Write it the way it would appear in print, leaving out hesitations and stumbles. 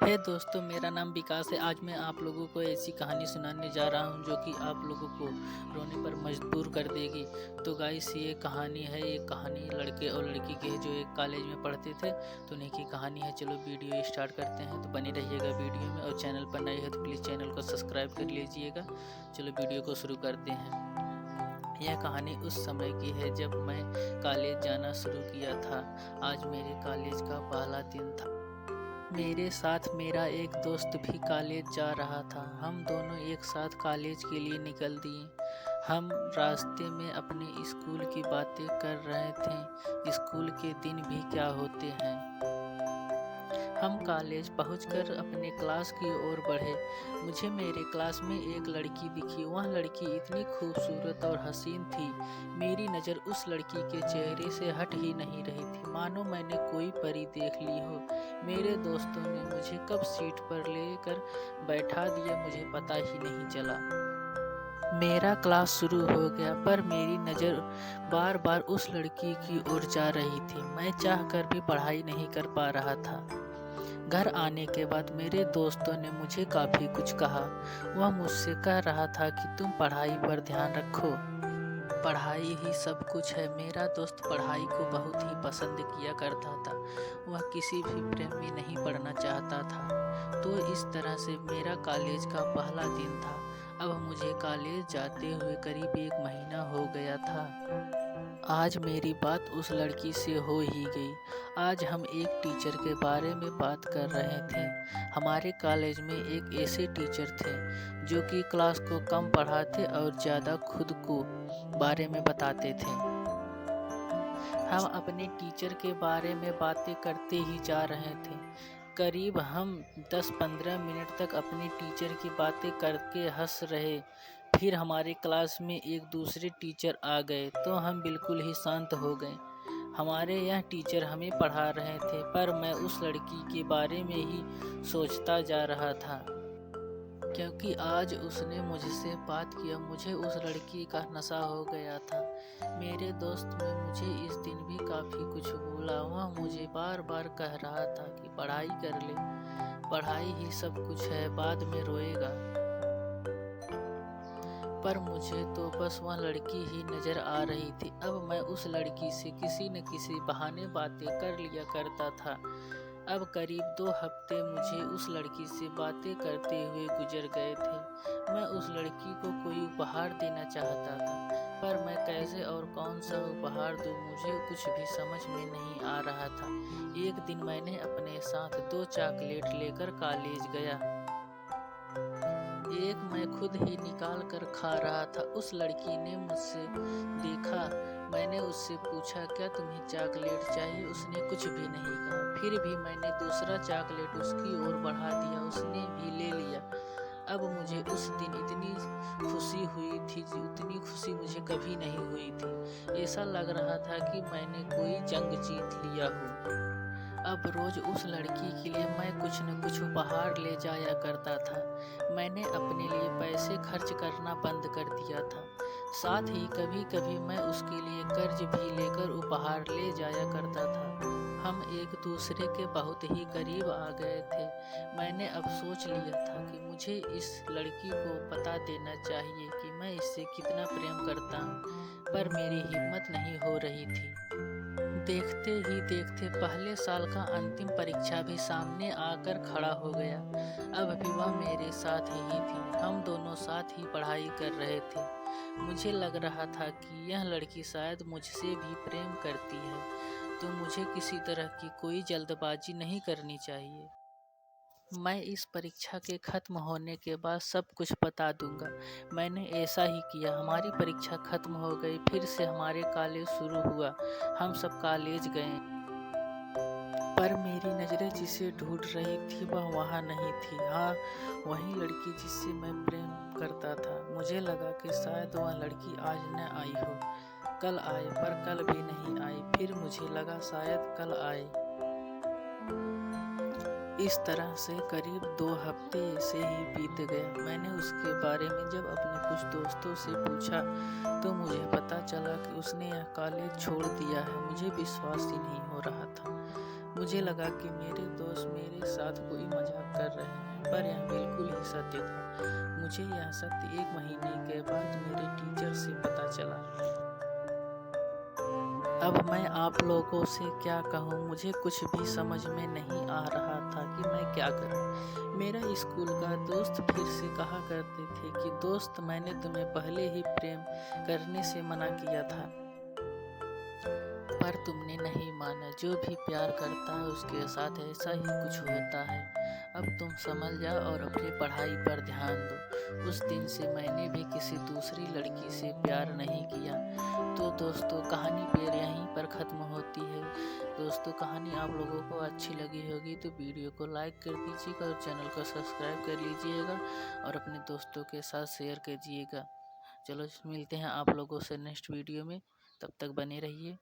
हे दोस्तों, मेरा नाम विकास है। आज मैं आप लोगों को ऐसी कहानी सुनाने जा रहा हूं जो कि आप लोगों को रोने पर मजबूर कर देगी। तो गाइस, ये कहानी है, ये कहानी लड़के और लड़की की है जो एक कॉलेज में पढ़ते थे। तो उन्हीं की कहानी है। चलो वीडियो स्टार्ट करते हैं। तो बने रहिएगा वीडियो में, और चैनल पर नए है तो प्लीज़ चैनल को सब्सक्राइब कर लीजिएगा। चलो वीडियो को शुरू करते हैं। यह कहानी उस समय की है जब मैं कॉलेज जाना शुरू किया था। आज मेरे कॉलेज का पहला दिन था। मेरे साथ मेरा एक दोस्त भी कॉलेज जा रहा था। हम दोनों एक साथ कॉलेज के लिए निकल दिए। हम रास्ते में अपने स्कूल की बातें कर रहे थे। स्कूल के दिन भी क्या होते हैं। हम कॉलेज पहुंचकर अपने क्लास की ओर बढ़े। मुझे मेरे क्लास में एक लड़की दिखी। वह लड़की इतनी खूबसूरत और हसीन थी। मेरी नज़र उस लड़की के चेहरे से हट ही नहीं रही थी, मानो मैंने कोई परी देख ली हो। मेरे दोस्तों ने मुझे कब सीट पर लेकर बैठा दिया मुझे पता ही नहीं चला। मेरा क्लास शुरू हो गया, पर मेरी नज़र बार बार उस लड़की की ओर जा रही थी। मैं चाहकर भी पढ़ाई नहीं कर पा रहा था। घर आने के बाद मेरे दोस्तों ने मुझे काफ़ी कुछ कहा। वह मुझसे कह रहा था कि तुम पढ़ाई पर ध्यान रखो, पढ़ाई ही सब कुछ है। मेरा दोस्त पढ़ाई को बहुत ही पसंद किया करता था। वह किसी भी प्रेम में नहीं पढ़ना चाहता था। तो इस तरह से मेरा कॉलेज का पहला दिन था। अब मुझे कॉलेज जाते हुए करीब 1 महीना हो गया था। आज मेरी बात उस लड़की से हो ही गई। आज हम एक टीचर के बारे में बात कर रहे थे। हमारे कॉलेज में एक ऐसे टीचर थे जो कि क्लास को कम पढ़ाते और ज़्यादा खुद को बारे में बताते थे। हम अपने टीचर के बारे में बातें करते ही जा रहे थे। करीब हम 10-15 मिनट तक अपने टीचर की बातें करके हंस रहे। फिर हमारे क्लास में एक दूसरे टीचर आ गए तो हम बिल्कुल ही शांत हो गए। हमारे यह टीचर हमें पढ़ा रहे थे, पर मैं उस लड़की के बारे में ही सोचता जा रहा था, क्योंकि आज उसने मुझसे बात किया। मुझे उस लड़की का नशा हो गया था। मेरे दोस्त ने मुझे इस दिन भी काफ़ी कुछ बोला। वह मुझे बार बार कह रहा था कि पढ़ाई कर ले, पढ़ाई ही सब कुछ है, बाद में रोएगा। पर मुझे तो बस वह लड़की ही नज़र आ रही थी। अब मैं उस लड़की से किसी न किसी बहाने बातें कर लिया करता था। अब करीब 2 हफ्ते मुझे उस लड़की से बातें करते हुए गुजर गए थे। मैं उस लड़की को कोई उपहार देना चाहता था, पर मैं कैसे और कौन सा उपहार दूँ, मुझे कुछ भी समझ में नहीं आ रहा था। एक दिन मैंने अपने साथ 2 चॉकलेट लेकर कॉलेज गया। एक मैं खुद ही निकाल कर खा रहा था। उस लड़की ने मुझसे देखा। मैंने उससे पूछा, क्या तुम्हें चॉकलेट चाहिए? उसने कुछ भी नहीं कहा। फिर भी मैंने दूसरा चॉकलेट उसकी ओर बढ़ा दिया, उसने भी ले लिया। अब मुझे उस दिन इतनी खुशी हुई थी, उतनी खुशी मुझे कभी नहीं हुई थी। ऐसा लग रहा था कि मैंने कोई जंग जीत लिया हो। अब रोज उस लड़की के लिए मैं कुछ न कुछ उपहार ले जाया करता था। मैंने अपने लिए पैसे खर्च करना बंद कर दिया था। साथ ही कभी कभी मैं उसके लिए कर्ज भी लेकर उपहार ले जाया करता था। हम एक दूसरे के बहुत ही करीब आ गए थे। मैंने अब सोच लिया था कि मुझे इस लड़की को बता देना चाहिए कि मैं इससे कितना प्रेम करता हूँ, पर मेरी हिम्मत नहीं हो रही थी। देखते ही देखते पहले साल का अंतिम परीक्षा भी सामने आकर खड़ा हो गया। अब भी वह मेरे साथ ही थी। हम दोनों साथ ही पढ़ाई कर रहे थे। मुझे लग रहा था कि यह लड़की शायद मुझसे भी प्रेम करती है, तो मुझे किसी तरह की कोई जल्दबाजी नहीं करनी चाहिए। मैं इस परीक्षा के खत्म होने के बाद सब कुछ बता दूंगा। मैंने ऐसा ही किया। हमारी परीक्षा खत्म हो गई। फिर से हमारे कॉलेज शुरू हुआ। हम सब कॉलेज गए, पर मेरी नज़रें जिसे ढूंढ रही थी वह वहाँ नहीं थी। हाँ, वही लड़की जिससे मैं प्रेम करता था। मुझे लगा कि शायद वह लड़की आज न आई हो, कल आए, पर कल भी नहीं आई। फिर मुझे लगा शायद कल आए। इस तरह से करीब 2 हफ्ते ऐसे ही बीत गया। मैंने उसके बारे में जब अपने कुछ दोस्तों से पूछा तो मुझे पता चला कि उसने यह कॉलेज छोड़ दिया है। मुझे विश्वास ही नहीं हो रहा था। मुझे लगा कि मेरे दोस्त मेरे साथ कोई मजाक कर रहे हैं, पर यह बिल्कुल ही सत्य था। मुझे यह सत्य 1 महीने के बाद मेरे टीचर से पता चला। अब मैं आप लोगों से क्या कहूँ, मुझे कुछ भी समझ में नहीं आ रहा था कि मैं क्या करूँ। मेरा स्कूल का दोस्त फिर से कहा करते थे कि दोस्त, मैंने तुम्हें पहले ही प्रेम करने से मना किया था, पर तुमने नहीं माना। जो भी प्यार करता है उसके साथ ऐसा ही कुछ होता है। अब तुम समझ जाओ और अपनी पढ़ाई पर ध्यान दो। उस दिन से मैंने भी किसी दूसरी लड़की से प्यार नहीं किया। तो दोस्तों, कहानी फिर यहीं पर ख़त्म होती है। दोस्तों, कहानी आप लोगों को अच्छी लगी होगी तो वीडियो को लाइक कर दीजिएगा और चैनल को सब्सक्राइब कर लीजिएगा और अपने दोस्तों के साथ शेयर कीजिएगा। चलो मिलते हैं आप लोगों से नेक्स्ट वीडियो में, तब तक बने रहिए।